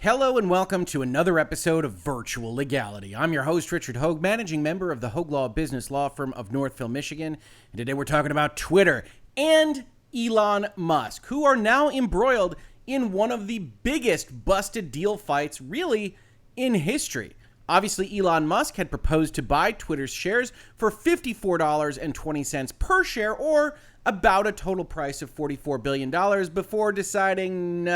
Hello and welcome to another episode of Virtual Legality. I'm your host, Richard Hoeg, managing member of the Hoeg Law business law firm of Northville, Michigan. And today we're talking about Twitter and Elon Musk, who are now embroiled in one of the biggest busted deal fights really in history. Obviously, Elon Musk had proposed to buy Twitter's shares for $54.20 per share, or about a total price of $44 billion, before deciding,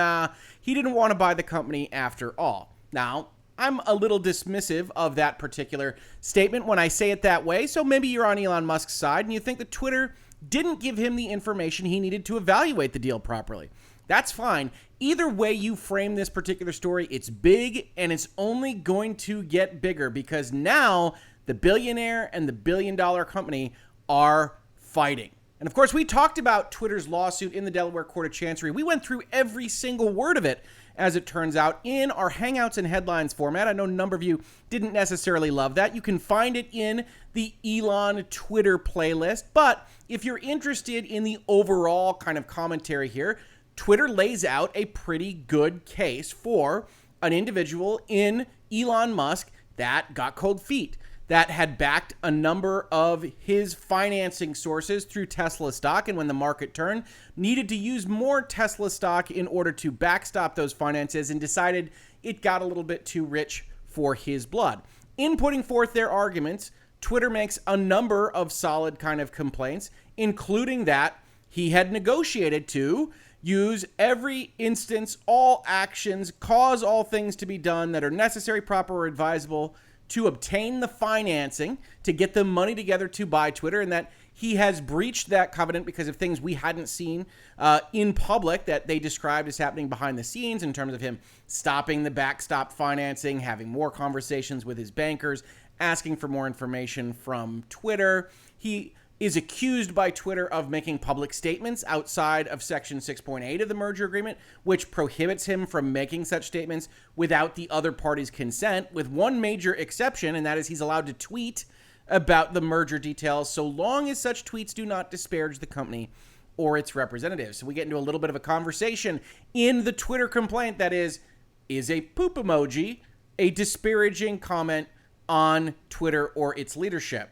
he didn't want to buy the company after all. Now, I'm a little dismissive of that particular statement when I say it that way, so maybe you're on Elon Musk's side and you think that Twitter didn't give him the information he needed to evaluate the deal properly. That's fine. Either way you frame this particular story, it's big and it's only going to get bigger because now the billionaire and the billion-dollar company are fighting. And of course, we talked about Twitter's lawsuit in the Delaware Court of Chancery. We went through every single word of it, as it turns out, in our Hangouts and Headlines format. I know a number of you didn't necessarily love that. You can find it in the Elon Twitter playlist. But if you're interested in the overall kind of commentary here, Twitter lays out a pretty good case for an individual in Elon Musk that got cold feet, that had backed a number of his financing sources through Tesla stock, and when the market turned, needed to use more Tesla stock in order to backstop those finances, and decided it got a little bit too rich for his blood. In putting forth their arguments, Twitter makes a number of solid kind of complaints, including that he had negotiated to use every instance, all actions, cause all things to be done that are necessary, proper, or advisable to obtain the financing, to get the money together to buy Twitter, and that he has breached that covenant because of things we hadn't seen in public that they described as happening behind the scenes, in terms of him stopping the backstop financing, having more conversations with his bankers, asking for more information from Twitter. He is accused by Twitter of making public statements outside of Section 6.8 of the merger agreement, which prohibits him from making such statements without the other party's consent, with one major exception, and that is he's allowed to tweet about the merger details so long as such tweets do not disparage the company or its representatives. So we get into a little bit of a conversation in the Twitter complaint that is a poop emoji a disparaging comment on Twitter or its leadership?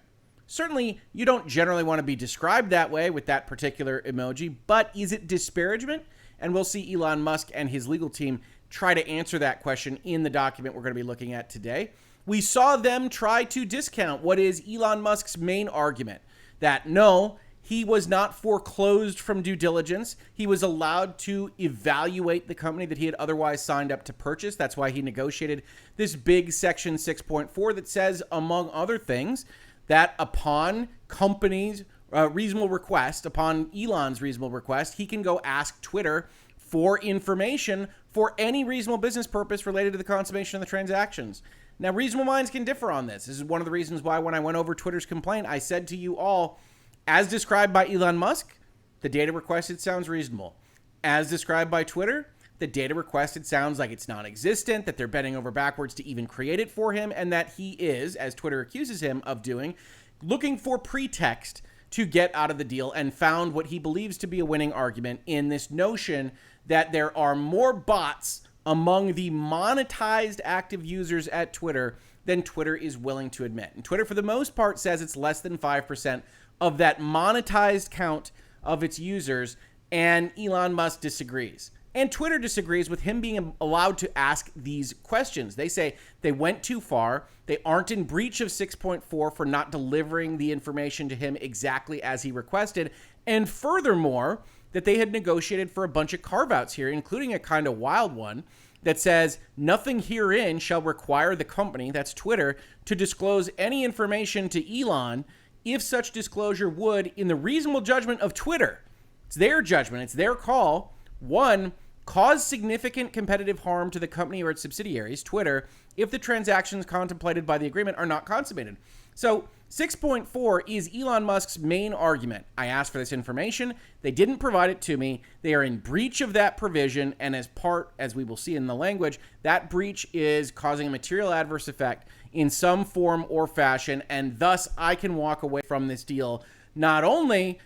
Certainly, you don't generally want to be described that way with that particular emoji, but is it disparagement? And we'll see Elon Musk and his legal team try to answer that question in the document we're going to be looking at today. We saw them try to discount what is Elon Musk's main argument, that no, he was not foreclosed from due diligence. He was allowed to evaluate the company that he had otherwise signed up to purchase. That's why he negotiated this big Section 6.4 that says, among other things, that upon company's reasonable request, upon Elon's reasonable request, he can go ask Twitter for information for any reasonable business purpose related to the consummation of the transactions. Now, reasonable minds can differ on this. This is one of the reasons why when I went over Twitter's complaint, I said to you all, as described by Elon Musk, the data requested sounds reasonable. As described by Twitter, the data requested sounds like it's non-existent, that they're bending over backwards to even create it for him, and that he is, as Twitter accuses him of doing, looking for pretext to get out of the deal, and found what he believes to be a winning argument in this notion that there are more bots among the monetized active users at Twitter than Twitter is willing to admit. And Twitter, for the most part, says it's less than 5% of that monetized count of its users, and Elon Musk disagrees. And Twitter disagrees with him being allowed to ask these questions. They say they went too far. They aren't in breach of 6.4 for not delivering the information to him exactly as he requested. And furthermore, that they had negotiated for a bunch of carve-outs here, including a kind of wild one that says nothing herein shall require the company, that's Twitter, to disclose any information to Elon if such disclosure would, in the reasonable judgment of Twitter, it's their judgment, it's their call, one, cause significant competitive harm to the company or its subsidiaries, Twitter, if the transactions contemplated by the agreement are not consummated. So 6.4 is Elon Musk's main argument. I asked for this information. They didn't provide it to me. They are in breach of that provision. And as part, as we will see in the language, that breach is causing a material adverse effect in some form or fashion. And thus I can walk away from this deal, not only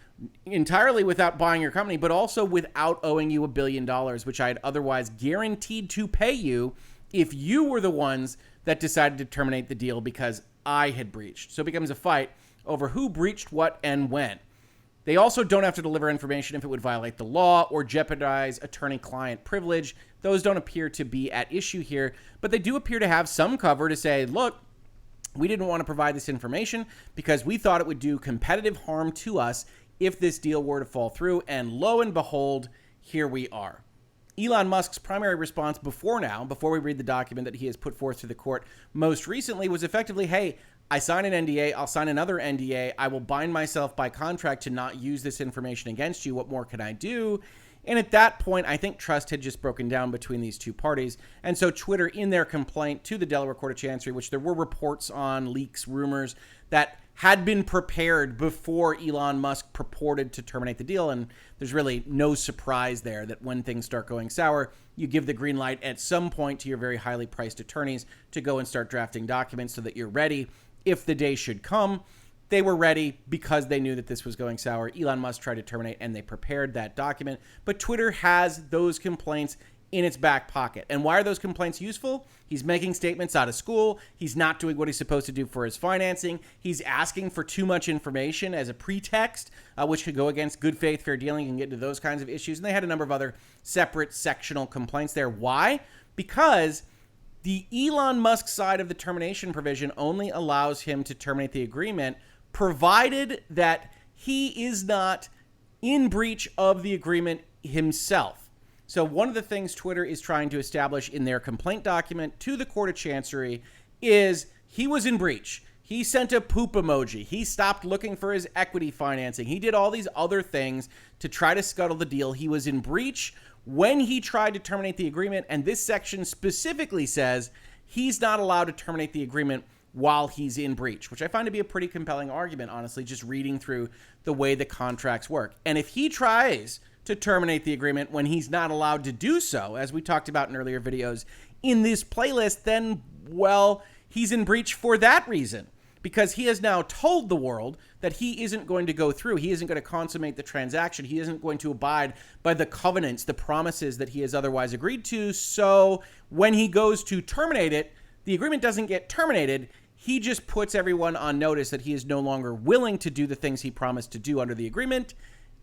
entirely without buying your company, but also without owing you $1 billion, which I had otherwise guaranteed to pay you if you were the ones that decided to terminate the deal because I had breached. So it becomes a fight over who breached what and when. They also don't have to deliver information if it would violate the law or jeopardize attorney-client privilege. Those don't appear to be at issue here, but they do appear to have some cover to say, look, we didn't want to provide this information because we thought it would do competitive harm to us if this deal were to fall through, and lo and behold, here we are. Elon Musk's primary response before we read the document that he has put forth to the court most recently, was effectively, hey, I sign an NDA, I'll sign another NDA, I will bind myself by contract to not use this information against you. What more can I do? And at that point, I think trust had just broken down between these two parties. And so Twitter, in their complaint to the Delaware Court of Chancery, which there were reports on, leaks, rumors, that had been prepared before Elon Musk purported to terminate the deal. And there's really no surprise there that when things start going sour, you give the green light at some point to your very highly priced attorneys to go and start drafting documents so that you're ready if the day should come. They were ready because they knew that this was going sour. Elon Musk tried to terminate, and they prepared that document. But Twitter has those complaints in its back pocket. And why are those complaints useful? He's making statements out of school. He's not doing what he's supposed to do for his financing. He's asking for too much information as a pretext, which could go against good faith, fair dealing, and get into those kinds of issues. And they had a number of other separate sectional complaints there. Why? Because the Elon Musk side of the termination provision only allows him to terminate the agreement provided that he is not in breach of the agreement himself. So one of the things Twitter is trying to establish in their complaint document to the Court of Chancery is he was in breach. He sent a poop emoji. He stopped looking for his equity financing. He did all these other things to try to scuttle the deal. He was in breach when he tried to terminate the agreement, and this section specifically says he's not allowed to terminate the agreement while he's in breach, which I find to be a pretty compelling argument, honestly, just reading through the way the contracts work. And if he tries to terminate the agreement when he's not allowed to do so, as we talked about in earlier videos in this playlist, then, well, he's in breach for that reason, because he has now told the world that he isn't going to go through. He isn't going to consummate the transaction. He isn't going to abide by the covenants, the promises that he has otherwise agreed to. So when he goes to terminate it, the agreement doesn't get terminated. He just puts everyone on notice that he is no longer willing to do the things he promised to do under the agreement,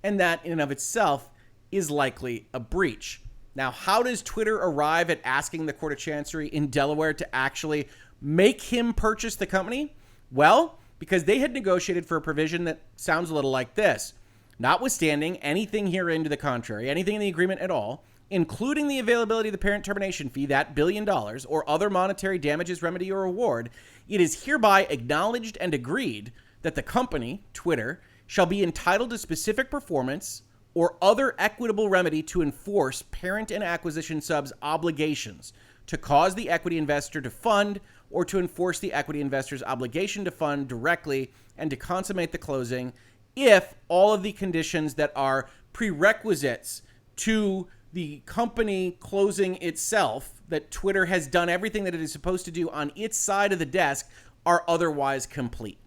and that in and of itself is likely a breach. Now, how does Twitter arrive at asking the Court of Chancery in Delaware to actually make him purchase the company? Well, because they had negotiated for a provision that sounds a little like this. Notwithstanding anything herein to the contrary, anything in the agreement at all, including the availability of the parent termination fee, that $1 billion, or other monetary damages, remedy, or award, it is hereby acknowledged and agreed that the company, Twitter, shall be entitled to specific performance or other equitable remedy to enforce parent and acquisition subs' obligations to cause the equity investor to fund or to enforce the equity investor's obligation to fund directly and to consummate the closing if all of the conditions that are prerequisites to the company closing itself, that Twitter has done everything that it is supposed to do on its side of the desk, are otherwise complete.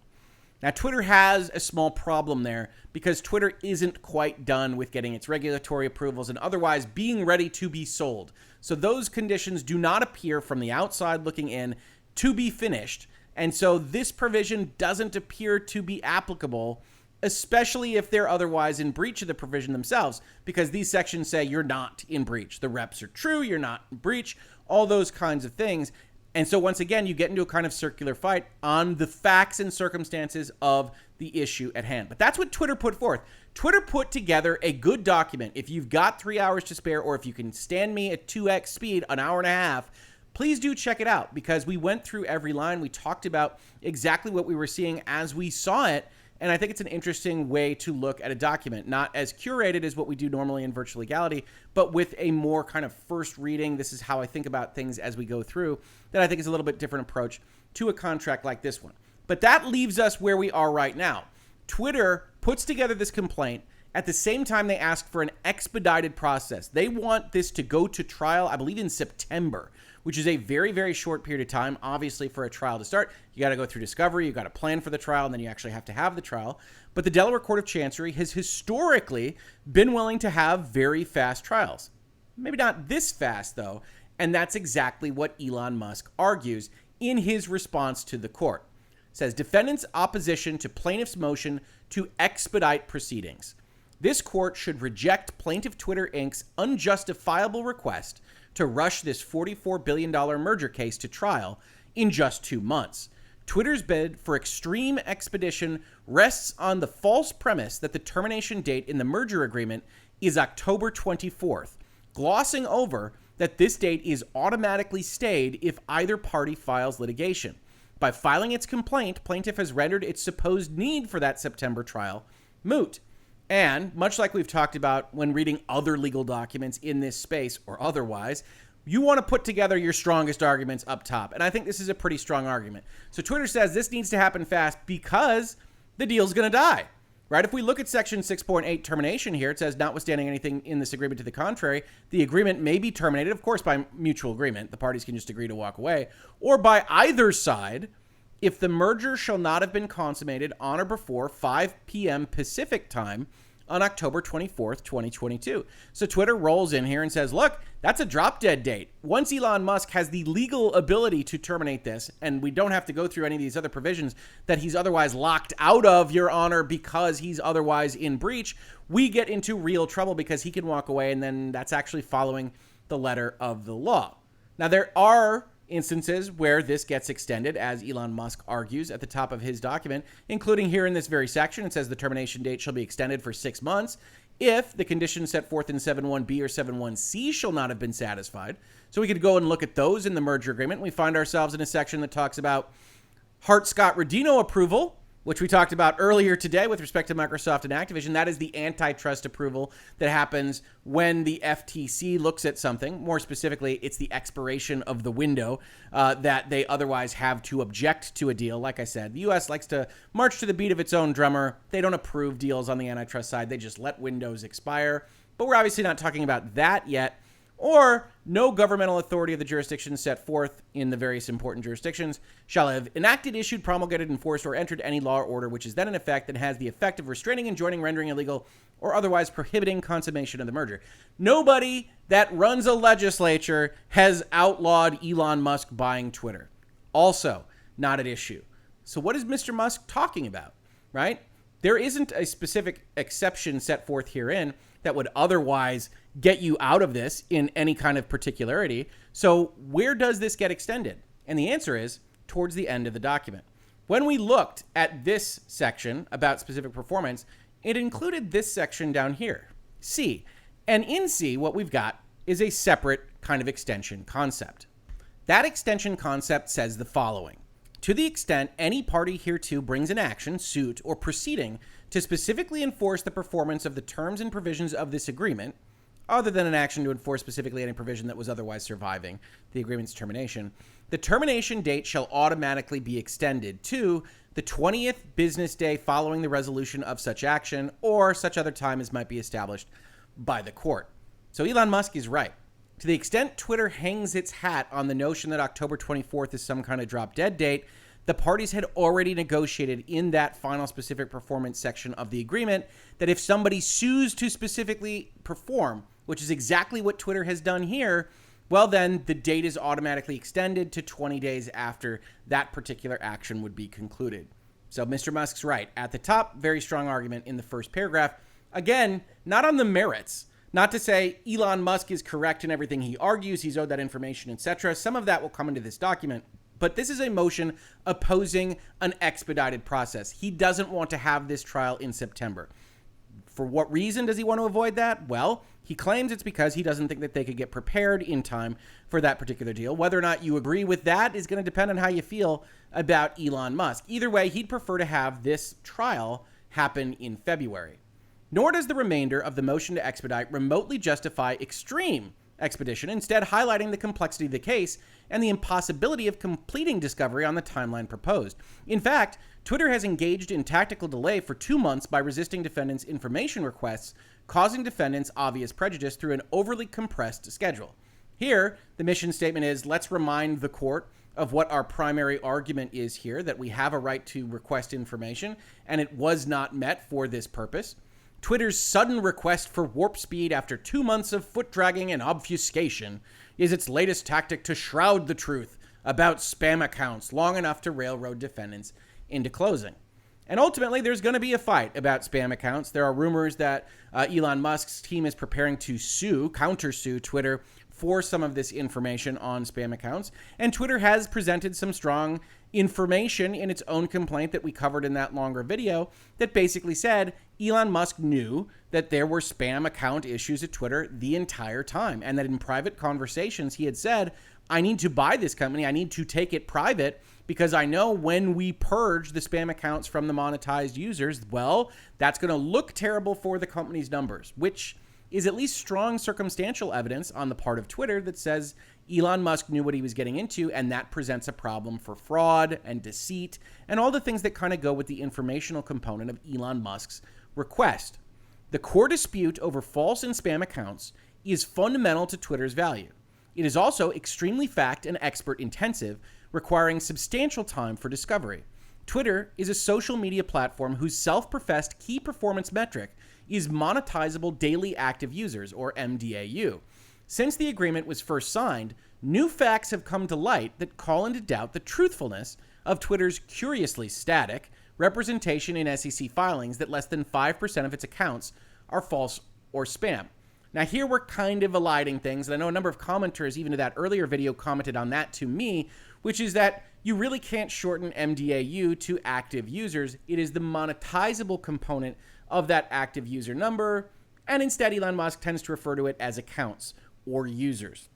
Now, Twitter has a small problem there because Twitter isn't quite done with getting its regulatory approvals and otherwise being ready to be sold. So those conditions do not appear from the outside looking in to be finished. And so this provision doesn't appear to be applicable, especially if they're otherwise in breach of the provision themselves, because these sections say you're not in breach. The reps are true, you're not in breach, all those kinds of things. And so once again, you get into a kind of circular fight on the facts and circumstances of the issue at hand. But that's what Twitter put forth. Twitter put together a good document. If you've got 3 hours to spare, or if you can stand me at 2x speed, an hour and a half, please do check it out, because we went through every line. We talked about exactly what we were seeing as we saw it. And I think it's an interesting way to look at a document, not as curated as what we do normally in Virtual Legality, but with a more kind of first reading, this is how I think about things as we go through, that I think is a little bit different approach to a contract like this one. But that leaves us where we are right now. Twitter puts together this complaint. At the same time, they ask for an expedited process. They want this to go to trial, I believe, in September, which is a very, very short period of time, obviously, for a trial to start. You got to go through discovery, you got to plan for the trial, and then you actually have to have the trial. But the Delaware Court of Chancery has historically been willing to have very fast trials. Maybe not this fast, though. And that's exactly what Elon Musk argues in his response to the court. It says, defendant's opposition to plaintiff's motion to expedite proceedings. This court should reject Plaintiff Twitter Inc.'s unjustifiable request to rush this $44 billion merger case to trial in just 2 months. Twitter's bid for extreme expedition rests on the false premise that the termination date in the merger agreement is October 24th, glossing over that this date is automatically stayed if either party files litigation. By filing its complaint, plaintiff has rendered its supposed need for that September trial moot. And much like we've talked about when reading other legal documents in this space or otherwise, you want to put together your strongest arguments up top. And I think this is a pretty strong argument. So Twitter says this needs to happen fast because the deal's going to die, right? If we look at section 6.8 termination here, it says notwithstanding anything in this agreement to the contrary, the agreement may be terminated, of course, by mutual agreement. The parties can just agree to walk away, or by either side if the merger shall not have been consummated on or before 5 p.m. Pacific time on October 24th, 2022. So Twitter rolls in here and says, look, that's a drop dead date. Once Elon Musk has the legal ability to terminate this, and we don't have to go through any of these other provisions that he's otherwise locked out of, Your Honor, because he's otherwise in breach, we get into real trouble because he can walk away, and then that's actually following the letter of the law. Now, there are instances where this gets extended, as Elon Musk argues at the top of his document, including here in this very section. It says the termination date shall be extended for 6 months if the conditions set forth in 7.1b or 7.1c shall not have been satisfied. So we could go and look at those in the merger agreement. We find ourselves in a section that talks about Hart-Scott-Rodino approval, which we talked about earlier today with respect to Microsoft and Activision. That is the antitrust approval that happens when the FTC looks at something. More specifically, it's the expiration of the window that they otherwise have to object to a deal. Like I said, the U.S. likes to march to the beat of its own drummer. They don't approve deals on the antitrust side. They just let windows expire. But we're obviously not talking about that yet. Or no governmental authority of the jurisdiction set forth in the various important jurisdictions shall have enacted, issued, promulgated, enforced, or entered any law or order which is then in effect and has the effect of restraining, enjoining, rendering illegal, or otherwise prohibiting consummation of the merger. Nobody that runs a legislature has outlawed Elon Musk buying Twitter. Also, not at issue. So what is Mr. Musk talking about, right? There isn't a specific exception set forth herein that would otherwise get you out of this in any kind of particularity. So where does this get extended? And the answer is towards the end of the document. When we looked at this section about specific performance, it included this section down here, C. And in C, what we've got is a separate kind of extension concept. That extension concept says the following. To the extent any party hereto brings an action, suit, or proceeding to specifically enforce the performance of the terms and provisions of this agreement, other than an action to enforce specifically any provision that was otherwise surviving the agreement's termination, the termination date shall automatically be extended to the 20th business day following the resolution of such action or such other time as might be established by the court. So Elon Musk is right. To the extent Twitter hangs its hat on the notion that October 24th is some kind of drop dead date, the parties had already negotiated in that final specific performance section of the agreement that if somebody sues to specifically perform, which is exactly what Twitter has done here, well, then the date is automatically extended to 20 days after that particular action would be concluded. So Mr. Musk's right. At the top, very strong argument in the first paragraph. Again, not on the merits. Not to say Elon Musk is correct in everything he argues, he's owed that information, etc. Some of that will come into this document. But this is a motion opposing an expedited process. He doesn't want to have this trial in September. For what reason does he want to avoid that? Well, he claims it's because he doesn't think that they could get prepared in time for that particular deal. Whether or not you agree with that is going to depend on how you feel about Elon Musk. Either way, he'd prefer to have this trial happen in February. Nor does the remainder of the motion to expedite remotely justify extreme expedition, instead highlighting the complexity of the case and the impossibility of completing discovery on the timeline proposed. In fact, Twitter has engaged in tactical delay for 2 months by resisting defendants' information requests, causing defendants obvious prejudice through an overly compressed schedule. Here, the mission statement is, let's remind the court of what our primary argument is here, that we have a right to request information, and it was not met for this purpose. Twitter's sudden request for warp speed after 2 months of foot dragging and obfuscation is its latest tactic to shroud the truth about spam accounts long enough to railroad defendants into closing. And ultimately, there's going to be a fight about spam accounts. There are rumors that Elon Musk's team is preparing to countersue Twitter for some of this information on spam accounts. And Twitter has presented some strong information in its own complaint that we covered in that longer video that basically said Elon Musk knew that there were spam account issues at Twitter the entire time, and that in private conversations he had said, I need to buy this company, I need to take it private, because I know when we purge the spam accounts from the monetized users, well, that's going to look terrible for the company's numbers, which is at least strong circumstantial evidence on the part of Twitter that says Elon Musk knew what he was getting into, and that presents a problem for fraud and deceit and all the things that kind of go with the informational component of Elon Musk's request. The core dispute over false and spam accounts is fundamental to Twitter's value. It is also extremely fact and expert intensive, requiring substantial time for discovery. Twitter is a social media platform whose self-professed key performance metric is monetizable daily active users, or MDAU. Since the agreement was first signed, new facts have come to light that call into doubt the truthfulness of Twitter's curiously static representation in SEC filings that less than 5% of its accounts are false or spam. Now, here we're kind of eliding things, and I know a number of commenters, even to that earlier video, commented on that to me, which is that you really can't shorten MDAU to active users. It is the monetizable component of that active user number, and instead Elon Musk tends to refer to it as accounts or users.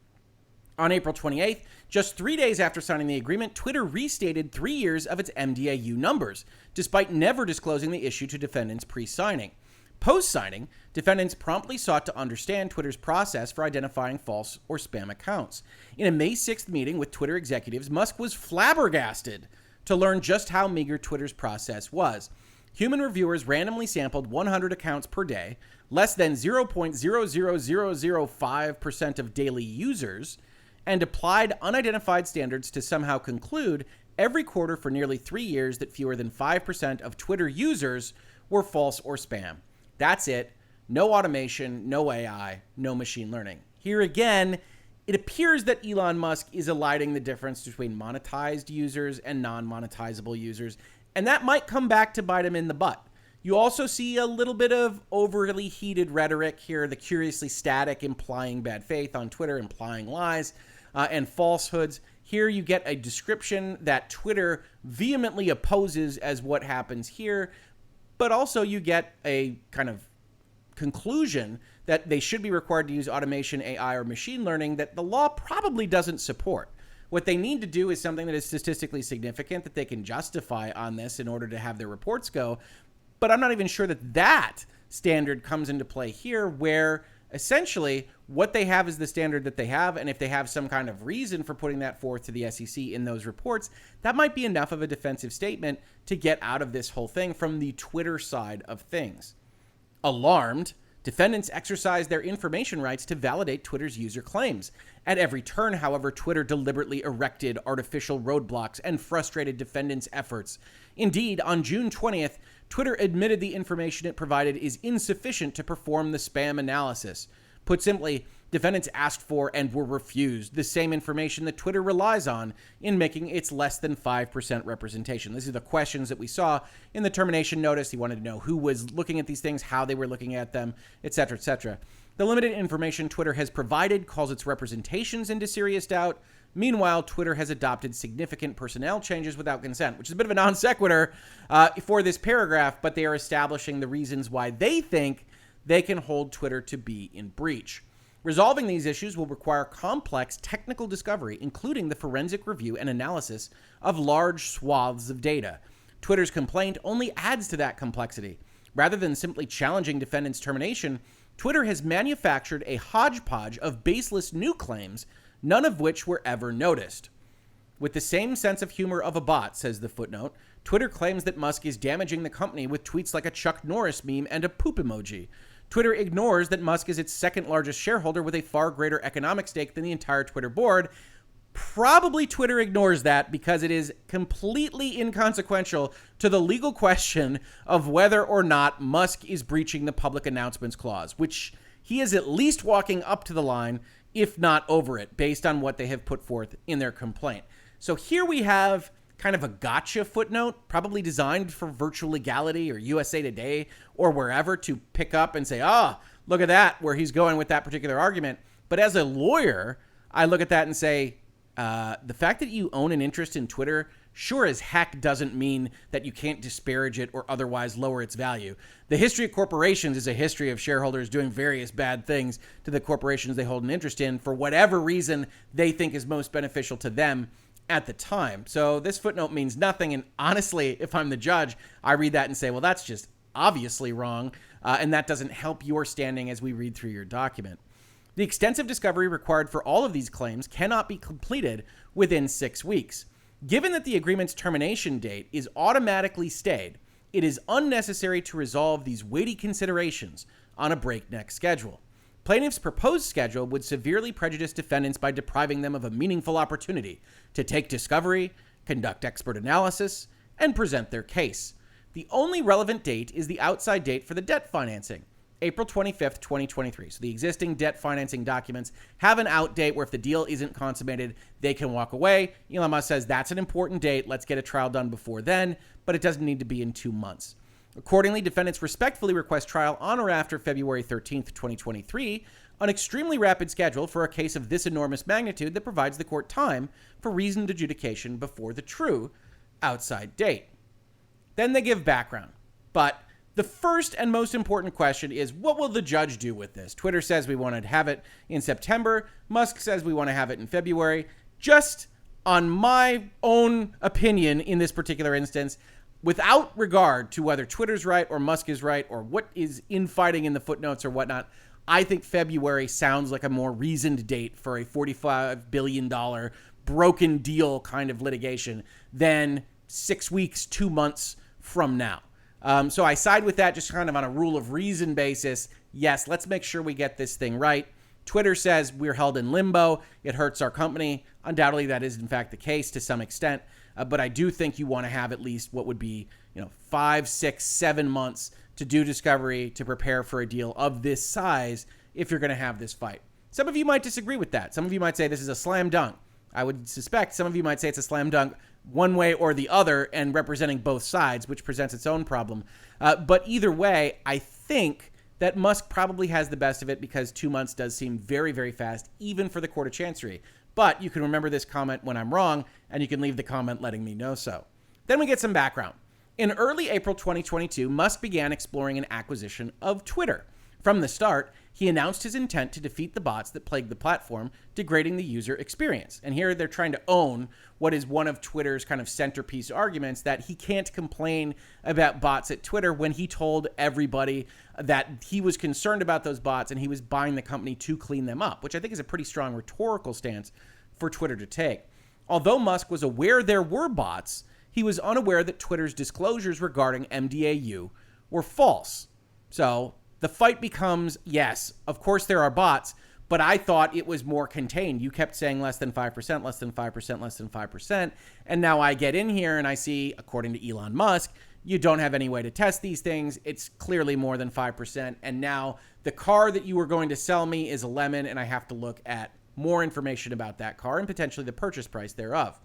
On April 28th, just 3 days after signing the agreement, Twitter restated 3 years of its MDAU numbers, despite never disclosing the issue to defendants pre-signing. Post-signing, defendants promptly sought to understand Twitter's process for identifying false or spam accounts. In a May 6th meeting with Twitter executives, Musk was flabbergasted to learn just how meager Twitter's process was. Human reviewers randomly sampled 100 accounts per day, less than 0.00005% of daily users, and applied unidentified standards to somehow conclude every quarter for nearly 3 years that fewer than 5% of Twitter users were false or spam. That's it. No automation, no AI, no machine learning. Here again, it appears that Elon Musk is eliding the difference between monetized users and non-monetizable users, and that might come back to bite him in the butt. You also see a little bit of overly heated rhetoric here, the curiously static implying bad faith on Twitter, implying lies and falsehoods. Here you get a description that Twitter vehemently opposes as what happens here, but also you get a kind of conclusion that they should be required to use automation, AI, or machine learning that the law probably doesn't support. What they need to do is something that is statistically significant that they can justify on this in order to have their reports go. But I'm not even sure that that standard comes into play here, where essentially what they have is the standard that they have, and if they have some kind of reason for putting that forth to the SEC in those reports, that might be enough of a defensive statement to get out of this whole thing from the Twitter side of things. Alarmed, defendants exercise their information rights to validate Twitter's user claims. At every turn, however, Twitter deliberately erected artificial roadblocks and frustrated defendants' efforts. Indeed, on June 20th, Twitter admitted the information it provided is insufficient to perform the spam analysis. Put simply, defendants asked for and were refused the same information that Twitter relies on in making its less than 5% representation. These are the questions that we saw in the termination notice. He wanted to know who was looking at these things, how they were looking at them, etc., etc. The limited information Twitter has provided calls its representations into serious doubt. Meanwhile, Twitter has adopted significant personnel changes without consent, which is a bit of a non sequitur for this paragraph, but they are establishing the reasons why they think they can hold Twitter to be in breach. Resolving these issues will require complex technical discovery, including the forensic review and analysis of large swaths of data. Twitter's complaint only adds to that complexity. Rather than simply challenging defendants' termination, Twitter has manufactured a hodgepodge of baseless new claims, none of which were ever noticed. With the same sense of humor of a bot, says the footnote, Twitter claims that Musk is damaging the company with tweets like a Chuck Norris meme and a poop emoji. Twitter ignores that Musk is its second largest shareholder with a far greater economic stake than the entire Twitter board. Probably Twitter ignores that because it is completely inconsequential to the legal question of whether or not Musk is breaching the public announcements clause, which he is at least walking up to the line if not over it, based on what they have put forth in their complaint. So here we have kind of a gotcha footnote, probably designed for Virtual Legality or USA Today or wherever to pick up and say, look at that, where he's going with that particular argument. But as a lawyer, I look at that and say, the fact that you own an interest in Twitter sure as heck doesn't mean that you can't disparage it or otherwise lower its value. The history of corporations is a history of shareholders doing various bad things to the corporations they hold an interest in for whatever reason they think is most beneficial to them at the time. So this footnote means nothing. And honestly, if I'm the judge, I read that and say, well, that's just obviously wrong. And that doesn't help your standing as we read through your document. The extensive discovery required for all of these claims cannot be completed within 6 weeks. Given that the agreement's termination date is automatically stayed, it is unnecessary to resolve these weighty considerations on a breakneck schedule. Plaintiffs' proposed schedule would severely prejudice defendants by depriving them of a meaningful opportunity to take discovery, conduct expert analysis, and present their case. The only relevant date is the outside date for the debt financing, April 25th, 2023. So the existing debt financing documents have an out date where if the deal isn't consummated, they can walk away. Elon Musk says that's an important date. Let's get a trial done before then, but it doesn't need to be in 2 months. Accordingly, defendants respectfully request trial on or after February 13th, 2023, an extremely rapid schedule for a case of this enormous magnitude that provides the court time for reasoned adjudication before the true outside date. Then they give background. But the first and most important question is, what will the judge do with this? Twitter says we want to have it in September. Musk says we want to have it in February. Just on my own opinion in this particular instance, without regard to whether Twitter's right or Musk is right or what is infighting in the footnotes or whatnot, I think February sounds like a more reasoned date for a $45 billion broken deal kind of litigation than 6 weeks, 2 months from now. So I side with that just kind of on a rule of reason basis. Yes, let's make sure we get this thing right. Twitter says we're held in limbo. It hurts our company. Undoubtedly, that is in fact the case to some extent. But I do think you want to have at least what would be, 5, 6, 7 months to do discovery to prepare for a deal of this size if you're going to have this fight. Some of you might disagree with that. Some of you might say this is a slam dunk. I would suspect some of you might say it's a slam dunk one way or the other and representing both sides, which presents its own problem. But either way, I think that Musk probably has the best of it because 2 months does seem very, very fast, even for the Court of Chancery. But you can remember this comment when I'm wrong, and you can leave the comment letting me know so. Then we get some background. In early April 2022, Musk began exploring an acquisition of Twitter. From the start, he announced his intent to defeat the bots that plague the platform, degrading the user experience. And here they're trying to own what is one of Twitter's kind of centerpiece arguments, that he can't complain about bots at Twitter when he told everybody that he was concerned about those bots and he was buying the company to clean them up, which I think is a pretty strong rhetorical stance for Twitter to take. Although Musk was aware there were bots, he was unaware that Twitter's disclosures regarding MDAU were false. So the fight becomes, yes, of course there are bots, but I thought it was more contained. You kept saying less than 5%, less than 5%, less than 5%. And now I get in here and I see, according to Elon Musk, you don't have any way to test these things. It's clearly more than 5%. And now the car that you were going to sell me is a lemon, and I have to look at more information about that car and potentially the purchase price thereof.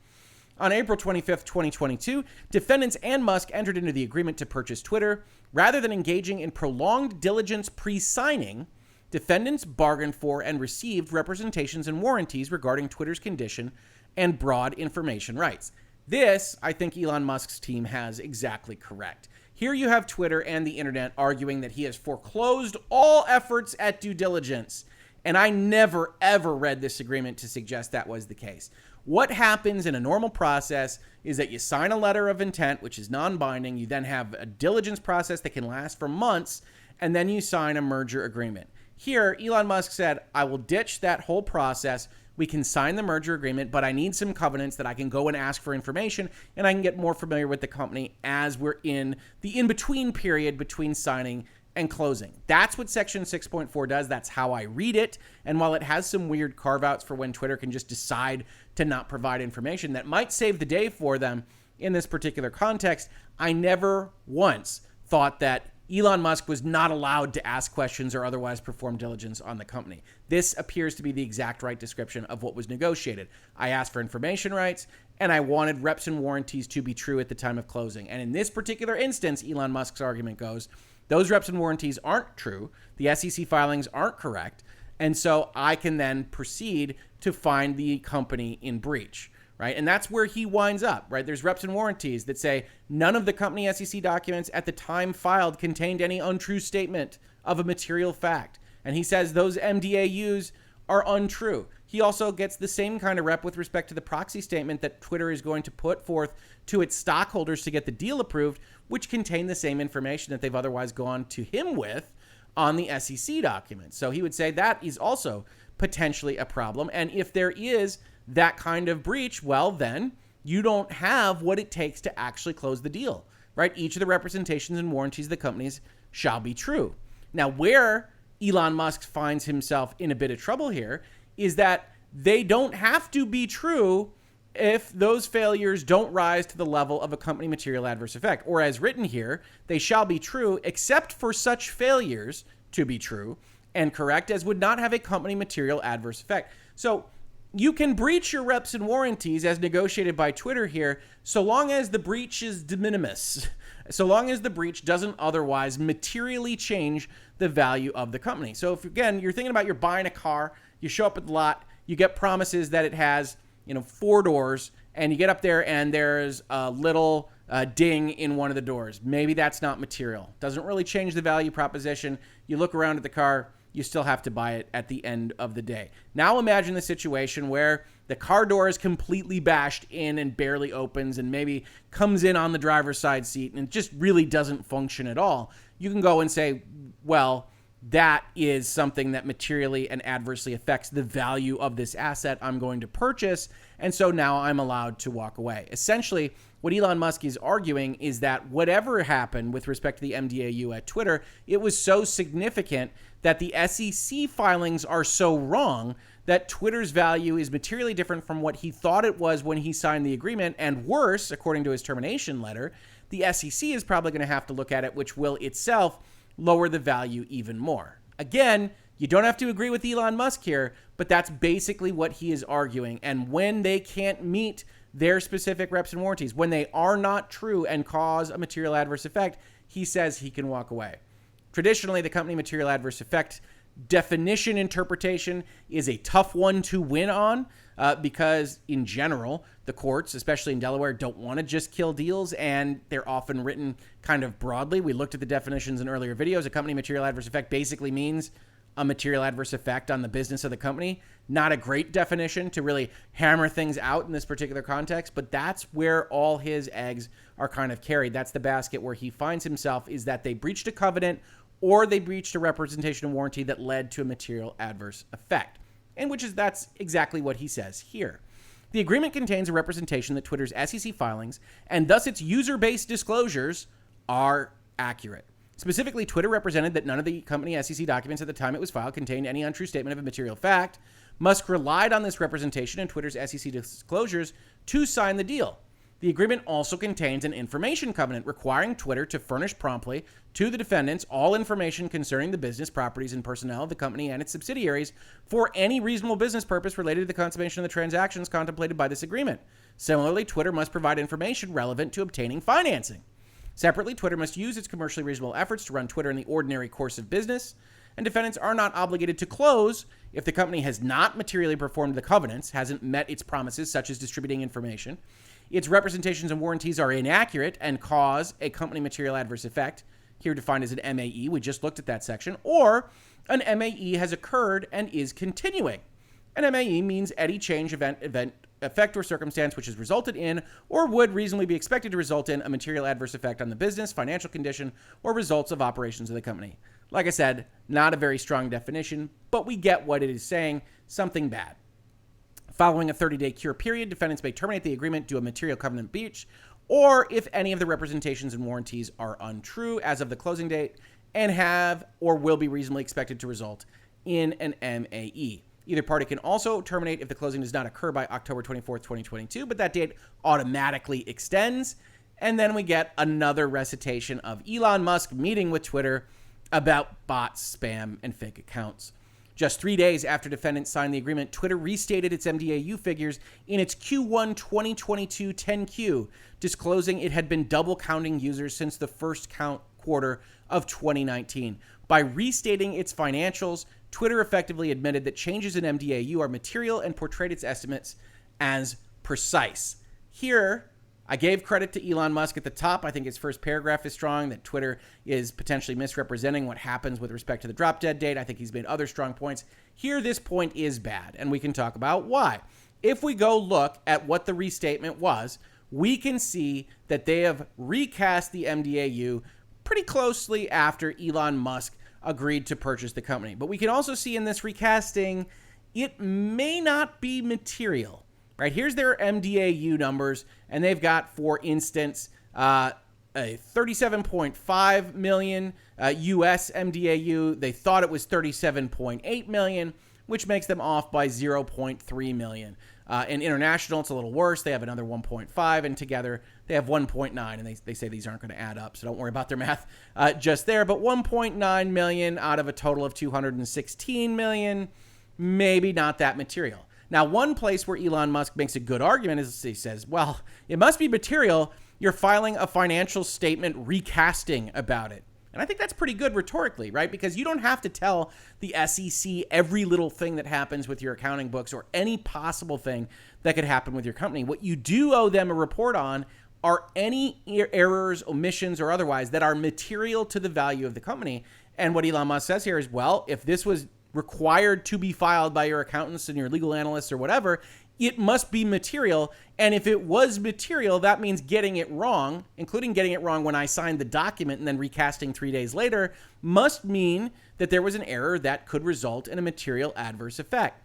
On April 25th, 2022, defendants and Musk entered into the agreement to purchase Twitter. Rather than engaging in prolonged diligence pre-signing, defendants bargained for and received representations and warranties regarding Twitter's condition and broad information rights. This, I think Elon Musk's team has exactly correct. Here you have Twitter and the internet arguing that he has foreclosed all efforts at due diligence. And I never, ever read this agreement to suggest that was the case. What happens in a normal process is that you sign a letter of intent, which is non-binding. You then have a diligence process that can last for months, and then you sign a merger agreement. Here, Elon Musk said, I will ditch that whole process. We can sign the merger agreement, but I need some covenants that I can go and ask for information, and I can get more familiar with the company as we're in the in-between period between signing and closing. That's what Section 6.4 does. That's how I read it. And while it has some weird carve-outs for when Twitter can just decide to not provide information that might save the day for them in this particular context, I never once thought that Elon Musk was not allowed to ask questions or otherwise perform diligence on the company. This appears to be the exact right description of what was negotiated. I asked for information rights, and I wanted reps and warranties to be true at the time of closing. And in this particular instance, Elon Musk's argument goes, those reps and warranties aren't true. The SEC filings aren't correct. And so I can then proceed to find the company in breach. Right? And that's where he winds up, right? There's reps and warranties that say none of the company SEC documents at the time filed contained any untrue statement of a material fact. And he says those MDAUs are untrue. He also gets the same kind of rep with respect to the proxy statement that Twitter is going to put forth to its stockholders to get the deal approved, which contain the same information that they've otherwise gone to him with on the SEC documents. So he would say that is also potentially a problem. And if there is that kind of breach, well, then you don't have what it takes to actually close the deal, right? Each of the representations and warranties of the companies shall be true. Now, where Elon Musk finds himself in a bit of trouble here is that they don't have to be true if those failures don't rise to the level of a company material adverse effect. Or as written here, they shall be true except for such failures to be true and correct as would not have a company material adverse effect. So you can breach your reps and warranties as negotiated by Twitter here, so long as the breach is de minimis, so long as the breach doesn't otherwise materially change the value of the company. So if, again, you're thinking about you're buying a car, you show up at the lot, you get promises that it has, 4 doors, and you get up there and there's a little ding in one of the doors. Maybe that's not material. Doesn't really change the value proposition. You look around at the car, you still have to buy it at the end of the day. Now imagine the situation where the car door is completely bashed in and barely opens and maybe comes in on the driver's side seat and it just really doesn't function at all. You can go and say, well, that is something that materially and adversely affects the value of this asset I'm going to purchase, and so now I'm allowed to walk away. Essentially, what Elon Musk is arguing is that whatever happened with respect to the MDAU at Twitter, it was so significant that the SEC filings are so wrong that Twitter's value is materially different from what he thought it was when he signed the agreement, and worse, according to his termination letter, the SEC is probably going to have to look at it, which will itself lower the value even more. Again, you don't have to agree with Elon Musk here, but that's basically what he is arguing. And when they can't meet their specific reps and warranties, when they are not true and cause a material adverse effect, he says he can walk away. Traditionally, the company material adverse effect definition interpretation is a tough one to win on because in general, the courts, especially in Delaware, don't want to just kill deals, and they're often written kind of broadly. We looked at the definitions in earlier videos. A company material adverse effect basically means a material adverse effect on the business of the company. Not a great definition to really hammer things out in this particular context, but that's where all his eggs are kind of carried. That's the basket where he finds himself, is that they breached a covenant or they breached a representation and warranty that led to a material adverse effect. And that's exactly what he says here. The agreement contains a representation that Twitter's SEC filings and thus its user-based disclosures are accurate. Specifically, Twitter represented that none of the company SEC documents at the time it was filed contained any untrue statement of a material fact. Musk relied on this representation and Twitter's SEC disclosures to sign the deal. The agreement also contains an information covenant requiring Twitter to furnish promptly to the defendants all information concerning the business, properties, and personnel of the company and its subsidiaries for any reasonable business purpose related to the consummation of the transactions contemplated by this agreement. Similarly, Twitter must provide information relevant to obtaining financing. Separately, Twitter must use its commercially reasonable efforts to run Twitter in the ordinary course of business, and defendants are not obligated to close if the company has not materially performed the covenants, hasn't met its promises such as distributing information, its representations and warranties are inaccurate and cause a company material adverse effect, here defined as an MAE, we just looked at that section, or an MAE has occurred and is continuing. An MAE means any change, event, effect, or circumstance which has resulted in or would reasonably be expected to result in a material adverse effect on the business, financial condition, or results of operations of the company. Like I said, not a very strong definition, but we get what it is saying, something bad. Following a 30-day cure period, defendants may terminate the agreement due to a material covenant breach, or if any of the representations and warranties are untrue as of the closing date and have or will be reasonably expected to result in an MAE. Either party can also terminate if the closing does not occur by October 24th, 2022, but that date automatically extends. And then we get another recitation of Elon Musk meeting with Twitter about bots, spam, and fake accounts. Just 3 days after defendants signed the agreement, Twitter restated its MDAU figures in its Q1 2022 10Q, disclosing it had been double counting users since the first quarter of 2019. By restating its financials, Twitter effectively admitted that changes in MDAU are material and portrayed its estimates as precise. Here, I gave credit to Elon Musk at the top. I think his first paragraph is strong, that Twitter is potentially misrepresenting what happens with respect to the drop dead date. I think he's made other strong points. Here, this point is bad, and we can talk about why. If we go look at what the restatement was, we can see that they have recast the MDAU pretty closely after Elon Musk agreed to purchase the company. But we can also see in this recasting, it may not be material. Right, here's their MDAU numbers, and they've got, for instance, a 37.5 million US MDAU. They thought it was 37.8 million, which makes them off by 0.3 million. In international, it's a little worse. They have another 1.5, and together they have 1.9, and they say these aren't going to add up, so don't worry about their math just there. But 1.9 million out of a total of 216 million, maybe not that material. Now, one place where Elon Musk makes a good argument is he says, well, it must be material. You're filing a financial statement recasting about it. And I think that's pretty good rhetorically, right? Because you don't have to tell the SEC every little thing that happens with your accounting books or any possible thing that could happen with your company. What you do owe them a report on are any errors, omissions, or otherwise that are material to the value of the company. And what Elon Musk says here is, well, if this was required to be filed by your accountants and your legal analysts or whatever, it must be material. And if it was material, that means getting it wrong, including getting it wrong when I signed the document and then recasting 3 days later, must mean that there was an error that could result in a material adverse effect.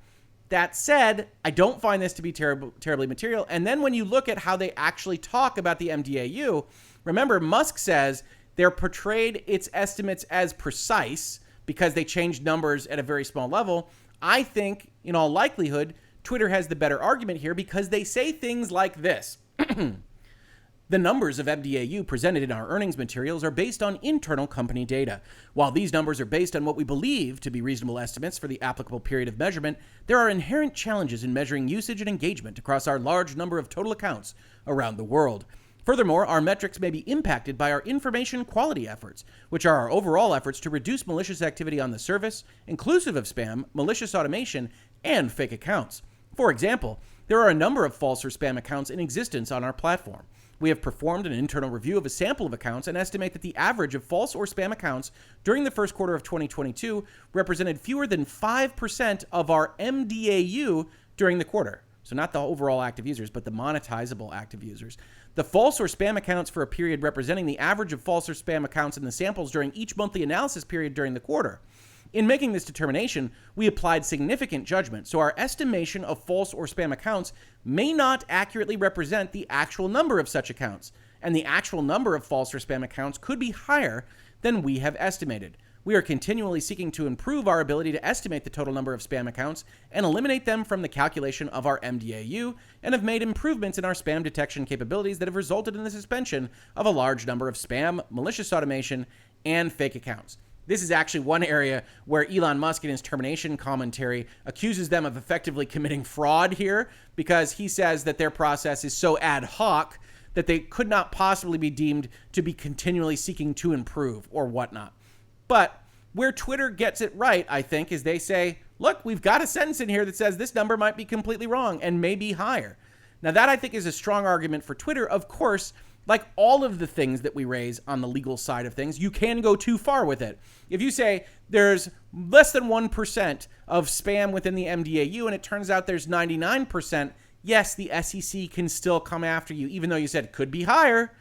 That said, I don't find this to be terribly material. And then when you look at how they actually talk about the MDAU, remember, Musk says they're portrayed its estimates as precise because they changed numbers at a very small level. I think, in all likelihood, Twitter has the better argument here because they say things like this. The numbers of MDAU presented in our earnings materials are based on internal company data. While these numbers are based on what we believe to be reasonable estimates for the applicable period of measurement, there are inherent challenges in measuring usage and engagement across our large number of total accounts around the world. Furthermore, our metrics may be impacted by our information quality efforts, which are our overall efforts to reduce malicious activity on the service, inclusive of spam, malicious automation, and fake accounts. For example, there are a number of false or spam accounts in existence on our platform. We have performed an internal review of a sample of accounts and estimate that the average of false or spam accounts during the first quarter of 2022 represented fewer than 5% of our MDAU during the quarter. So not the overall active users, but the monetizable active users. The false or spam accounts for a period representing the average of false or spam accounts in the samples during each monthly analysis period during the quarter. In making this determination, we applied significant judgment, so our estimation of false or spam accounts may not accurately represent the actual number of such accounts, and the actual number of false or spam accounts could be higher than we have estimated. We are continually seeking to improve our ability to estimate the total number of spam accounts and eliminate them from the calculation of our MDAU, and have made improvements in our spam detection capabilities that have resulted in the suspension of a large number of spam, malicious automation, and fake accounts. This is actually one area where Elon Musk in his termination commentary accuses them of effectively committing fraud here, because he says that their process is so ad hoc that they could not possibly be deemed to be continually seeking to improve or whatnot. But where Twitter gets it right, I think, is they say, look, we've got a sentence in here that says this number might be completely wrong and may be higher. Now, that I think is a strong argument for Twitter. Of course, like all of the things that we raise on the legal side of things, you can go too far with it. If you say there's less than 1% of spam within the MDAU and it turns out there's 99%, yes, the SEC can still come after you, even though you said it could be higher.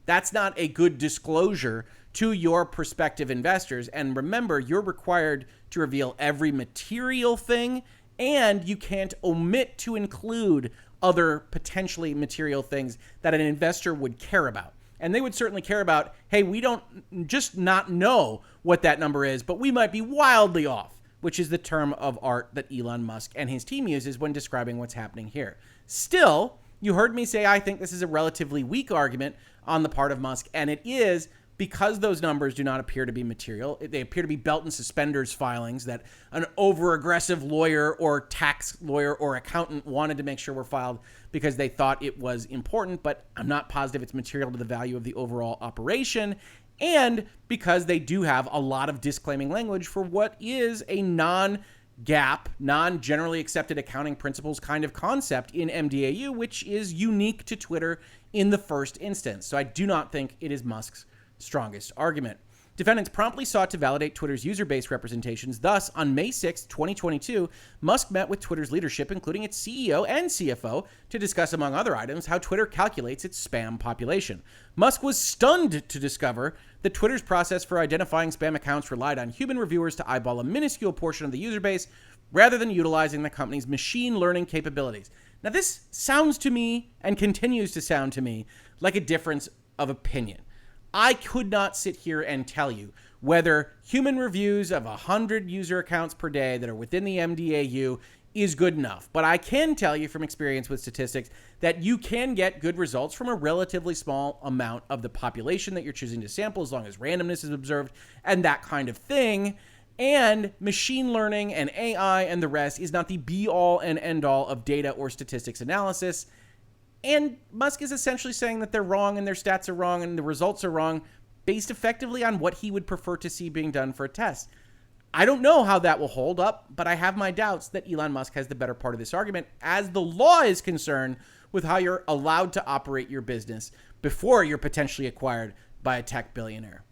That's not a good disclosure to your prospective investors. And remember, you're required to reveal every material thing, and you can't omit to include other potentially material things that an investor would care about. And they would certainly care about, hey, we don't just not know what that number is, but we might be wildly off, which is the term of art that Elon Musk and his team uses when describing what's happening here. Still, You heard me say I think this is a relatively weak argument on the part of Musk, and it is because those numbers do not appear to be material. They appear to be belt and suspenders filings that an over-aggressive lawyer or tax lawyer or accountant wanted to make sure were filed because they thought it was important, but I'm not positive it's material to the value of the overall operation, and because they do have a lot of disclaiming language for what is a non-GAAP, non-generally accepted accounting principles kind of concept in MDAU, which is unique to Twitter in the first instance. So I do not think it is Musk's strongest argument. Defendants promptly sought to validate Twitter's user-based representations. Thus, on May 6, 2022, Musk met with Twitter's leadership, including its CEO and CFO, to discuss, among other items, how Twitter calculates its spam population. Musk was stunned to discover that Twitter's process for identifying spam accounts relied on human reviewers to eyeball a minuscule portion of the user base rather than utilizing the company's machine learning capabilities. Now, this sounds to me, and continues to sound to me, like a difference of opinion. I could not sit here and tell you whether human reviews of 100 user accounts per day that are within the MDAU is good enough. But I can tell you from experience with statistics that you can get good results from a relatively small amount of the population that you're choosing to sample, as long as randomness is observed and that kind of thing. And machine learning and AI and the rest is not the be-all and end-all of data or statistics analysis. And Musk is essentially saying that they're wrong and their stats are wrong and the results are wrong based effectively on what he would prefer to see being done for a test. I don't know how that will hold up, but I have my doubts that Elon Musk has the better part of this argument as the law is concerned with how you're allowed to operate your business before you're potentially acquired by a tech billionaire.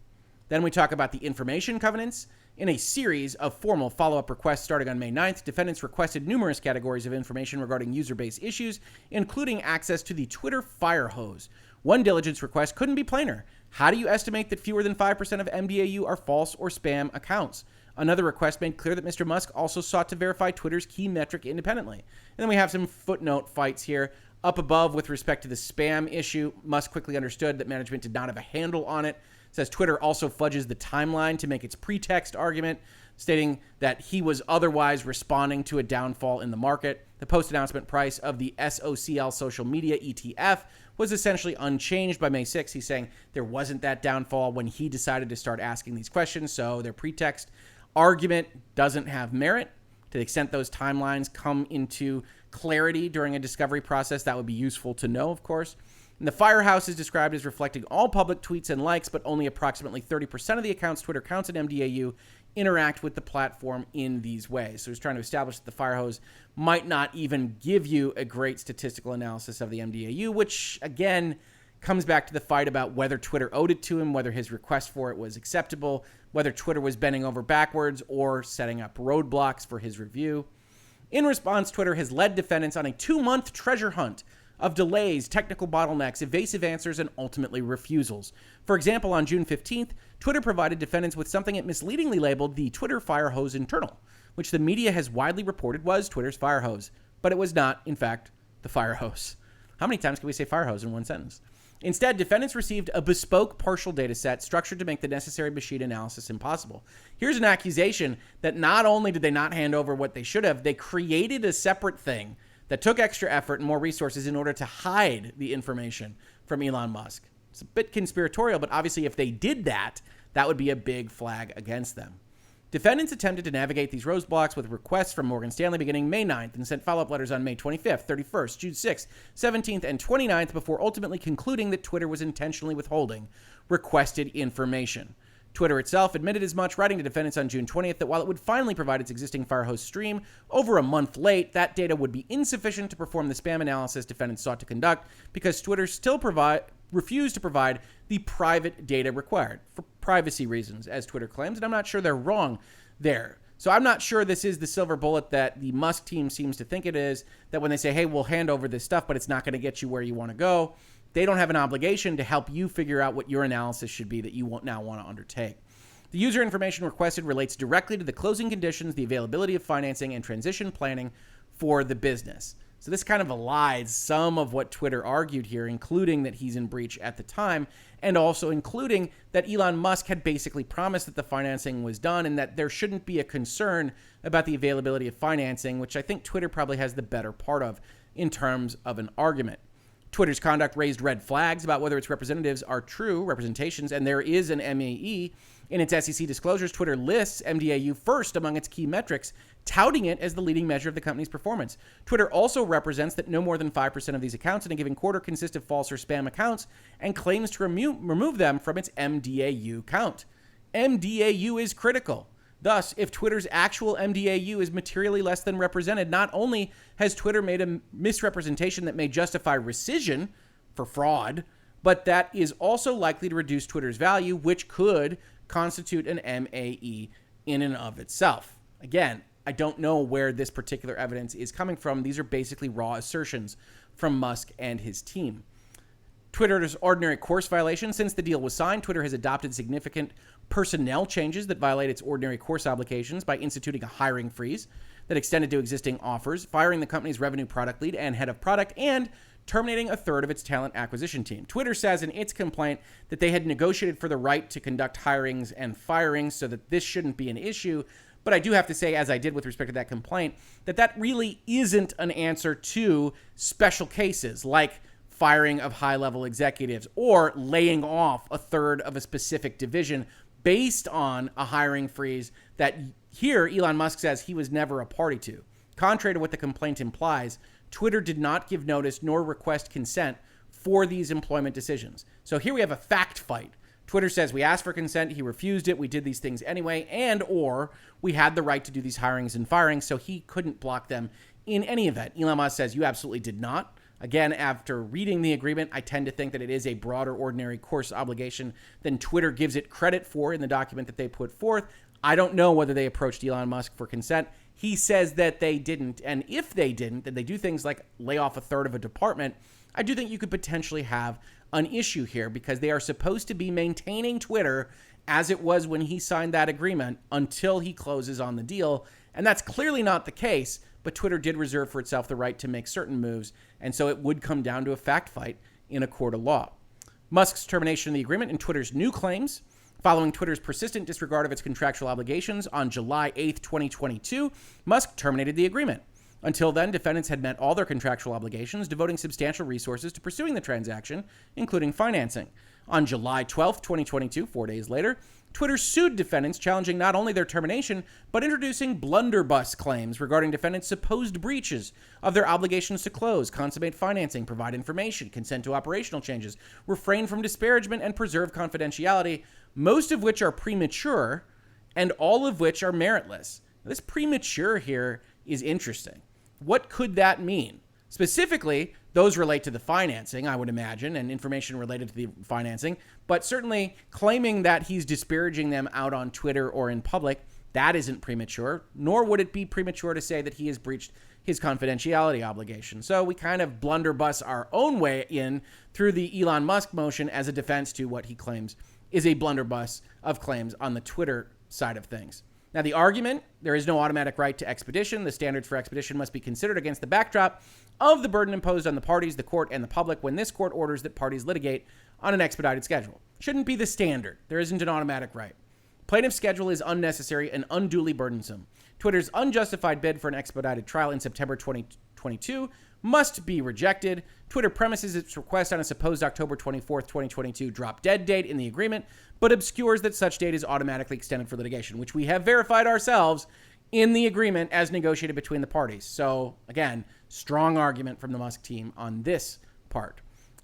Then we talk about the information covenants. In a series of formal follow-up requests starting on May 9th, defendants requested numerous categories of information regarding user-based issues, including access to the Twitter fire hose. One diligence request couldn't be plainer. How do you estimate that fewer than 5% of MDAU are false or spam accounts? Another request made clear that Mr. Musk also sought to verify Twitter's key metric independently. And then we have some footnote fights here. Up above with respect to the spam issue, Musk quickly understood that management did not have a handle on it. Says Twitter also fudges the timeline to make its pretext argument, stating that he was otherwise responding to a downfall in the market. The post-announcement price of the SOCL social media ETF was essentially unchanged by May 6th. He's saying there wasn't that downfall when he decided to start asking these questions, so their pretext argument doesn't have merit. To the extent those timelines come into clarity during a discovery process, that would be useful to know, of course. And the firehouse is described as reflecting all public tweets and likes, but only approximately 30% of the accounts Twitter counts in MDAU interact with the platform in these ways. So he's trying to establish that the firehose might not even give you a great statistical analysis of the MDAU, which, again, comes back to the fight about whether Twitter owed it to him, whether his request for it was acceptable, whether Twitter was bending over backwards or setting up roadblocks for his review. In response, Twitter has led defendants on a 2-month treasure hunt of delays, technical bottlenecks, evasive answers, and ultimately refusals. For example, on June 15th, Twitter provided defendants with something it misleadingly labeled the Twitter Firehose Internal, which the media has widely reported was Twitter's firehose, but it was not, in fact, the firehose. How many times can we say firehose in one sentence? Instead, defendants received a bespoke partial data set structured to make the necessary machine analysis impossible. Here's an accusation that not only did they not hand over what they should have, they created a separate thing that took extra effort and more resources in order to hide the information from Elon Musk. It's a bit conspiratorial, but obviously if they did that, that would be a big flag against them. Defendants attempted to navigate these roadblocks with requests from Morgan Stanley beginning May 9th and sent follow-up letters on May 25th, 31st, June 6th, 17th, and 29th before ultimately concluding that Twitter was intentionally withholding requested information. Twitter itself admitted as much, writing to defendants on June 20th that while it would finally provide its existing Firehose stream over a month late, that data would be insufficient to perform the spam analysis defendants sought to conduct because Twitter still refused to provide the private data required for privacy reasons, as Twitter claims, and I'm not sure they're wrong there. So I'm not sure this is the silver bullet that the Musk team seems to think it is, that when they say, hey, we'll hand over this stuff, but it's not going to get you where you want to go, they don't have an obligation to help you figure out what your analysis should be that you now want to undertake. The user information requested relates directly to the closing conditions, the availability of financing, and transition planning for the business. So this kind of elides some of what Twitter argued here, including that he's in breach at the time, and also including that Elon Musk had basically promised that the financing was done and that there shouldn't be a concern about the availability of financing, which I think Twitter probably has the better part of in terms of an argument. Twitter's conduct raised red flags about whether its representatives are true representations, and there is an MAE. In its SEC disclosures, Twitter lists MDAU first among its key metrics, touting it as the leading measure of the company's performance. Twitter also represents that no more than 5% of these accounts in a given quarter consist of false or spam accounts and claims to remove them from its MDAU count. MDAU is critical. Thus, if Twitter's actual MDAU is materially less than represented, not only has Twitter made a misrepresentation that may justify rescission for fraud, but that is also likely to reduce Twitter's value, which could constitute an MAE in and of itself. Again, I don't know where this particular evidence is coming from. These are basically raw assertions from Musk and his team. Twitter's ordinary course violation. Since the deal was signed, Twitter has adopted significant personnel changes that violate its ordinary course obligations by instituting a hiring freeze that extended to existing offers, firing the company's revenue product lead and head of product, and terminating a third of its talent acquisition team. Twitter says in its complaint that they had negotiated for the right to conduct hirings and firings so that this shouldn't be an issue. But I do have to say, as I did with respect to that complaint, that really isn't an answer to special cases like firing of high-level executives or laying off a third of a specific division based on a hiring freeze that here Elon Musk says he was never a party to. Contrary to what the complaint implies, Twitter did not give notice nor request consent for these employment decisions. So here we have a fact fight. Twitter says we asked for consent, he refused it, we did these things anyway, and or we had the right to do these hirings and firings, so he couldn't block them in any event. Elon Musk says you absolutely did not. Again, after reading the agreement, I tend to think that it is a broader ordinary course obligation than Twitter gives it credit for in the document that they put forth. I don't know whether they approached Elon Musk for consent. He says that they didn't. And if they didn't, then they do things like lay off a third of a department. I do think you could potentially have an issue here because they are supposed to be maintaining Twitter as it was when he signed that agreement until he closes on the deal. And that's clearly not the case. But Twitter did reserve for itself the right to make certain moves, and so it would come down to a fact fight in a court of law. Musk's termination of the agreement and Twitter's new claims. Following Twitter's persistent disregard of its contractual obligations on July 8th, 2022, Musk terminated the agreement. Until then, defendants had met all their contractual obligations, devoting substantial resources to pursuing the transaction, including financing. On July 12th, 2022, 4 days later, Twitter sued defendants, challenging not only their termination, but introducing blunderbuss claims regarding defendants' supposed breaches of their obligations to close, consummate financing, provide information, consent to operational changes, refrain from disparagement, and preserve confidentiality, most of which are premature and all of which are meritless. Now, this premature here is interesting. What could that mean? Specifically, those relate to the financing, I would imagine, and information related to the financing, but certainly claiming that he's disparaging them out on Twitter or in public, that isn't premature, nor would it be premature to say that he has breached his confidentiality obligation. So we kind of blunderbuss our own way in through the Elon Musk motion as a defense to what he claims is a blunderbuss of claims on the Twitter side of things. Now, the argument, there is no automatic right to expedition. The standards for expedition must be considered against the backdrop of the burden imposed on the parties, the court, and the public when this court orders that parties litigate on an expedited schedule. Shouldn't be the standard. There isn't an automatic right. Plaintiff's schedule is unnecessary and unduly burdensome. Twitter's unjustified bid for an expedited trial in September 2022 must be rejected. Twitter premises its request on a supposed October 24th, 2022 drop-dead date in the agreement, but obscures that such date is automatically extended for litigation, which we have verified ourselves in the agreement as negotiated between the parties. So, again, strong argument from the Musk team on this part.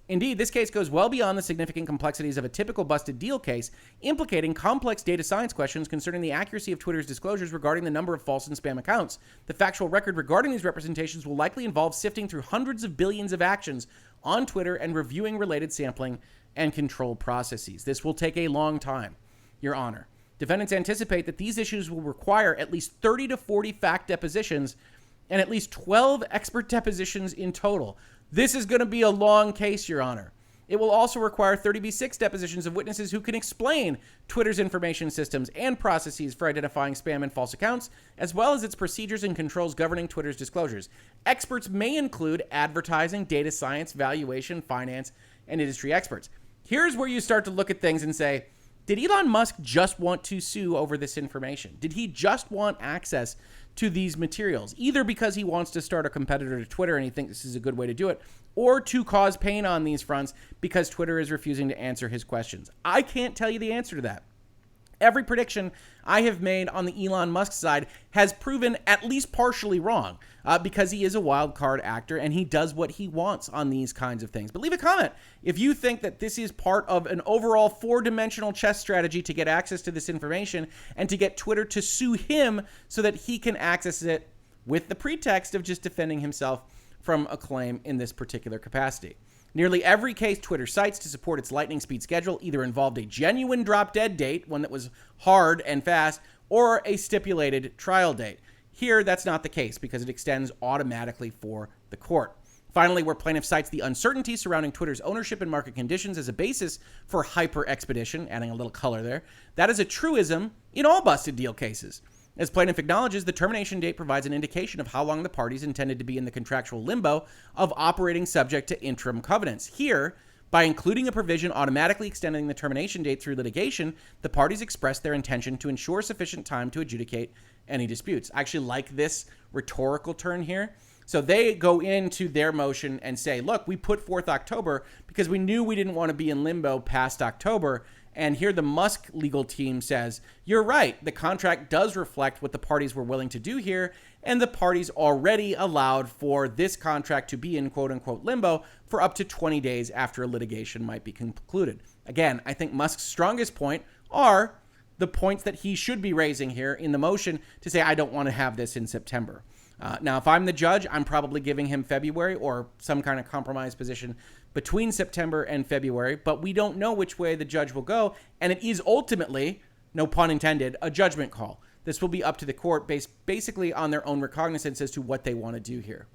Indeed, this case goes well beyond the significant complexities of a typical busted deal case, implicating complex data science questions concerning the accuracy of Twitter's disclosures regarding the number of false and spam accounts. The factual record regarding these representations will likely involve sifting through hundreds of billions of actions on Twitter and reviewing related sampling and control processes. This will take a long time, Your Honor. Defendants anticipate that these issues will require at least 30 to 40 fact depositions and at least 12 expert depositions in total. This is going to be a long case, Your Honor. It will also require 30v6 depositions of witnesses who can explain Twitter's information systems and processes for identifying spam and false accounts, as well as its procedures and controls governing Twitter's disclosures. Experts may include advertising, data science, valuation, finance, and industry experts. Here's where you start to look at things and say, Did Elon Musk just want to sue over this information? Did he just want access to these materials, either because he wants to start a competitor to Twitter and he thinks this is a good way to do it, or to cause pain on these fronts because Twitter is refusing to answer his questions? I can't tell you the answer to that. Every prediction I have made on the Elon Musk side has proven at least partially wrong because he is a wild card actor and he does what he wants on these kinds of things. But leave a comment if you think that this is part of an overall four-dimensional chess strategy to get access to this information and to get Twitter to sue him so that he can access it with the pretext of just defending himself from a claim in this particular capacity. Nearly every case Twitter cites to support its lightning speed schedule either involved a genuine drop-dead date, one that was hard and fast, or a stipulated trial date. Here, that's not the case because it extends automatically for the court. Finally, where plaintiff cites the uncertainty surrounding Twitter's ownership and market conditions as a basis for hyper-expedition, adding a little color there, that is a truism in all busted deal cases. As plaintiff acknowledges, the termination date provides an indication of how long the parties intended to be in the contractual limbo of operating subject to interim covenants. Here, by including a provision automatically extending the termination date through litigation, the parties express their intention to ensure sufficient time to adjudicate any disputes. I actually like this rhetorical turn here. So they go into their motion and say, look, we put forth October because we knew we didn't want to be in limbo past October. And here the Musk legal team says, you're right, the contract does reflect what the parties were willing to do here, and the parties already allowed for this contract to be in quote-unquote limbo for up to 20 days after a litigation might be concluded. Again, I think Musk's strongest point are the points that he should be raising here in the motion to say, I don't want to have this in September. Now, if I'm the judge, I'm probably giving him February or some kind of compromise position between September and February, but we don't know which way the judge will go, and it is ultimately, no pun intended, a judgment call. This will be up to the court based basically on their own recognizance as to what they want to do here.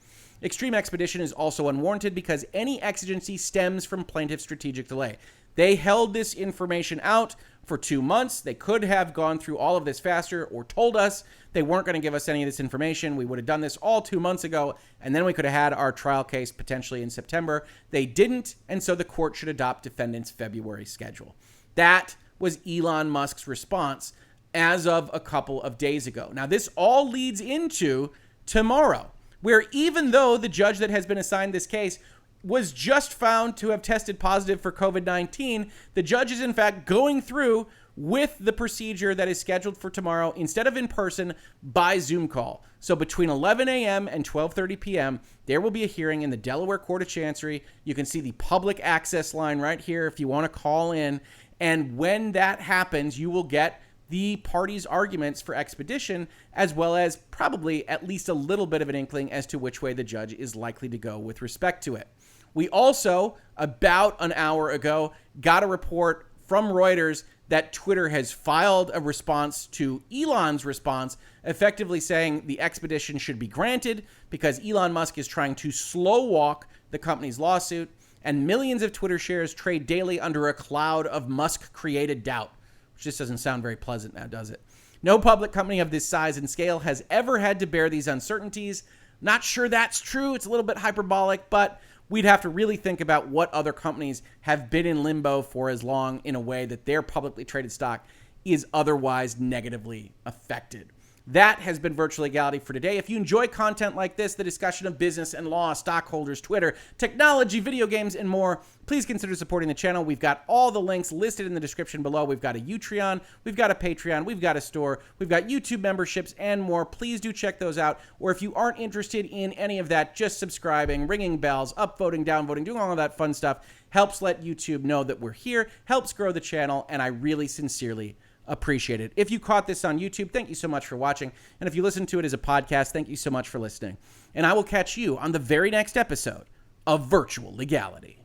Extreme expedition is also unwarranted because any exigency stems from plaintiff's strategic delay. They held this information out for 2 months. They could have gone through all of this faster or told us they weren't going to give us any of this information. We would have done this all 2 months ago, and then we could have had our trial case potentially in September. They didn't, and so the court should adopt defendant's February schedule. That was Elon Musk's response as of a couple of days ago. Now, this all leads into tomorrow, where even though the judge that has been assigned this case was just found to have tested positive for COVID-19, the judge is in fact going through with the procedure that is scheduled for tomorrow instead of in person by Zoom call. So between 11 a.m. and 12:30 p.m., there will be a hearing in the Delaware Court of Chancery. You can see the public access line right here if you want to call in. And when that happens, you will get the parties' arguments for expedition, as well as probably at least a little bit of an inkling as to which way the judge is likely to go with respect to it. We also, about an hour ago, got a report from Reuters that Twitter has filed a response to Elon's response, effectively saying the expedition should be granted because Elon Musk is trying to slow walk the company's lawsuit, and millions of Twitter shares trade daily under a cloud of Musk-created doubt, which just doesn't sound very pleasant now, does it? No public company of this size and scale has ever had to bear these uncertainties. Not sure that's true. It's a little bit hyperbolic, but we'd have to really think about what other companies have been in limbo for as long in a way that their publicly traded stock is otherwise negatively affected. That has been Virtual Legality for today. If you enjoy content like this, the discussion of business and law, stockholders, Twitter, technology, video games, and more, please consider supporting the channel. We've got all the links listed in the description below. We've got a Utreon, we've got a Patreon, we've got a store, we've got YouTube memberships, and more. Please do check those out. Or if you aren't interested in any of that, just subscribing, ringing bells, upvoting, downvoting, doing all of that fun stuff helps let YouTube know that we're here, helps grow the channel, and I really sincerely appreciate it. If you caught this on YouTube, thank you so much for watching. And if you listen to it as a podcast, thank you so much for listening. And I will catch you on the very next episode of Virtual Legality.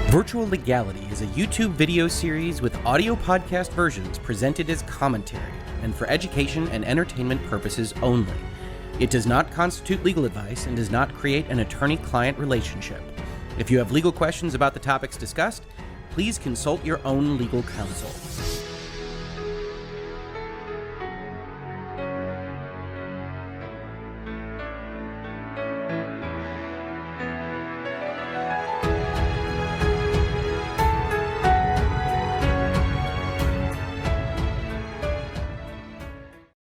Virtual Legality is a YouTube video series with audio podcast versions presented as commentary and for education and entertainment purposes only. It does not constitute legal advice and does not create an attorney-client relationship. If you have legal questions about the topics discussed, please consult your own legal counsel.